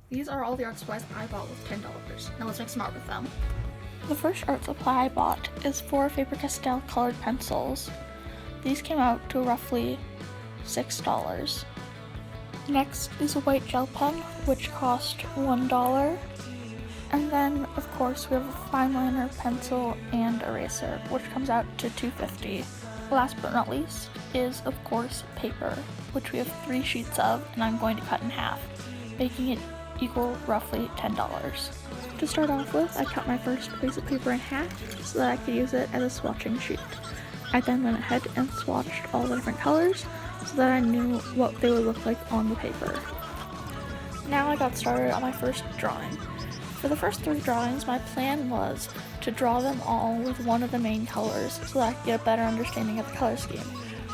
These are all the art supplies I bought with $10. Now let's make some art with them. The first art supply I bought is 4 Faber-Castell colored pencils. These came out to roughly $6. Next is a white gel pen, which cost $1. And then, of course, we have a fine liner, pencil, and eraser, which comes out to $2.50. Last but not least is, of course, paper, which we have 3 sheets of, and I'm going to cut in half, making it equal roughly $10. To start off with, I cut my first piece of paper in half so that I could use it as a swatching sheet. I then went ahead and swatched all the different colors so that I knew what they would look like on the paper. Now I got started on my first drawing. For the first 3 drawings, my plan was to draw them all with one of the main colors so that I could get a better understanding of the color scheme.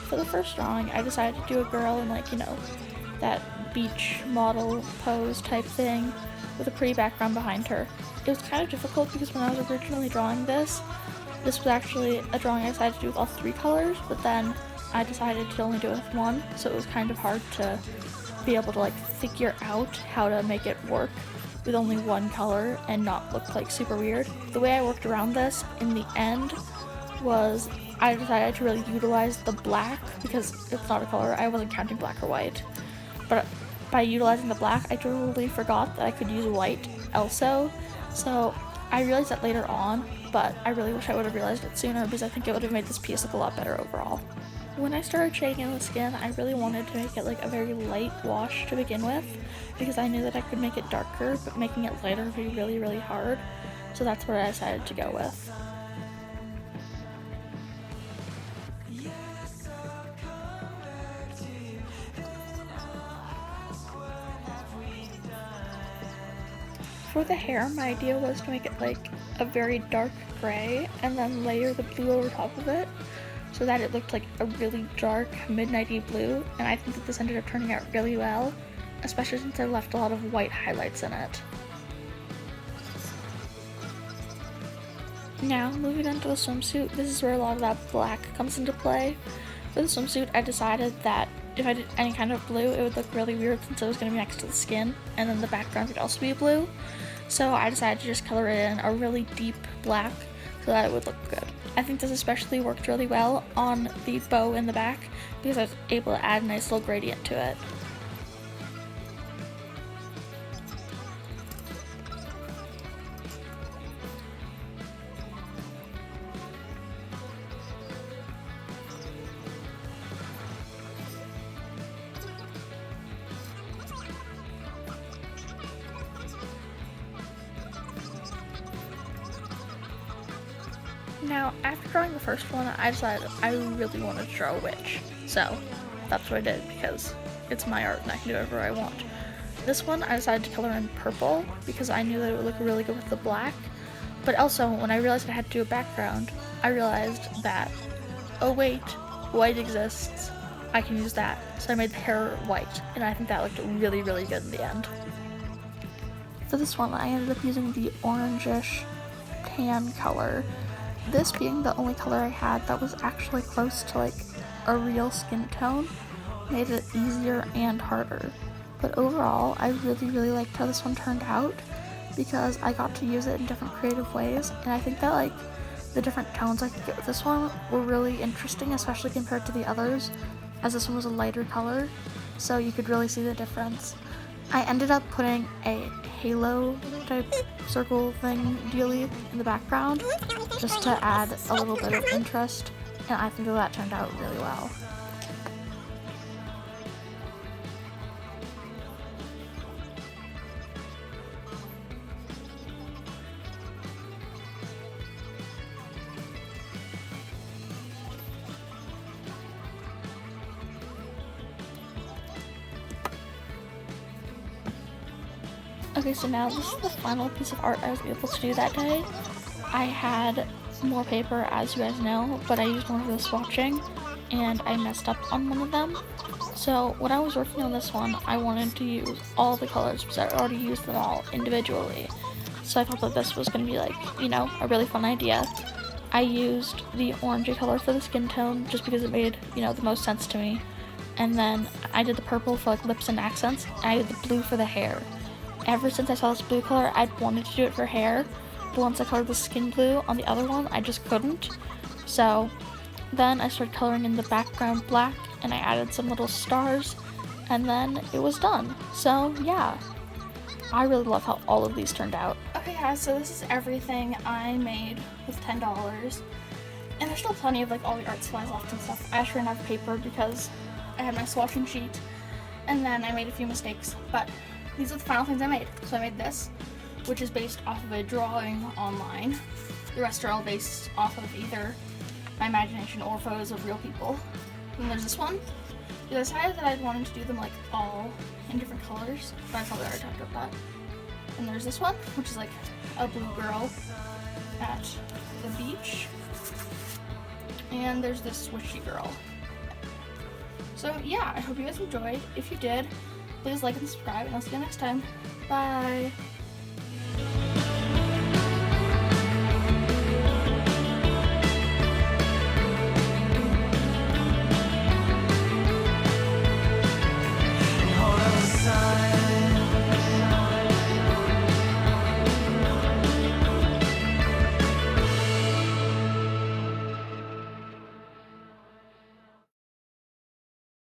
For the first drawing, I decided to do a girl in that beach model pose type thing with a pretty background behind her. It was kind of difficult because when I was originally drawing this was actually a drawing I decided to do with all 3 colors, but then I decided to only do it with one, so it was kind of hard to be able to figure out how to make it work with only one color and not look super weird. The way I worked around this in the end was I decided to really utilize the black because it's not a color. I wasn't counting black or white, but by utilizing the black, I totally forgot that I could use white also. So I realized that later on, but I really wish I would have realized it sooner because I think it would have made this piece look a lot better overall. When I started shading in the skin, I really wanted to make it a very light wash to begin with because I knew that I could make it darker, but making it lighter would be really, really hard. So that's what I decided to go with. For the hair, my idea was to make it a very dark gray and then layer the blue over top of it so that it looked like a really dark midnighty blue, and I think that this ended up turning out really well, especially since I left a lot of white highlights in it. Now, moving on to the swimsuit, this is where a lot of that black comes into play. For the swimsuit, I decided that if I did any kind of blue, it would look really weird since it was going to be next to the skin, and then the background could also be blue. So I decided to just color it in a really deep black so that it would look good. I think this especially worked really well on the bow in the back because I was able to add a nice little gradient to it. Now, after drawing the first one, I decided I really wanted to draw a witch. So, that's what I did because it's my art and I can do whatever I want. This one, I decided to color in purple because I knew that it would look really good with the black. But also, when I realized I had to do a background, I realized that, oh wait, white exists. I can use that. So I made the hair white, and I think that looked really, really good in the end. For this one, I ended up using the orangish tan color. This being the only color I had that was actually close to a real skin tone made it easier and harder. But overall, I really, really liked how this one turned out because I got to use it in different creative ways, and I think that the different tones I could get with this one were really interesting, especially compared to the others, as this one was a lighter color, so you could really see the difference. I ended up putting a halo type circle thing dealy in the background just to add a little bit of interest, and I think that turned out really well. Okay, so now this is the final piece of art I was able to do that day. I had more paper, as you guys know, but I used one for the swatching, and I messed up on one of them. So when I was working on this one, I wanted to use all the colors because I already used them all individually. So I thought that this was going to be a really fun idea. I used the orangey color for the skin tone just because it made, the most sense to me. And then I did the purple for lips and accents, and I did the blue for the hair. ever since I saw this blue color, I'd wanted to do it for hair, but once I colored the skin blue on the other one, I just couldn't. So then I started coloring in the background black, and I added some little stars, and then it was done. So yeah, I really love how all of these turned out. Okay guys, so this is everything I made with $10. And there's still plenty of like all the art supplies left and stuff. I actually ran out of paper because I had my swatching sheet, and then I made a few mistakes, but these are the final things I made. So I made this, which is based off of a drawing online. The rest are all based off of either my imagination or photos of real people. And there's this one. I decided that I wanted to do them like all in different colors, but I probably already talked about that. And there's this one, which is like a blue girl at the beach. And there's this swishy girl. So yeah, I hope you guys enjoyed. If you did, please like and subscribe, and I'll see you next time. Bye!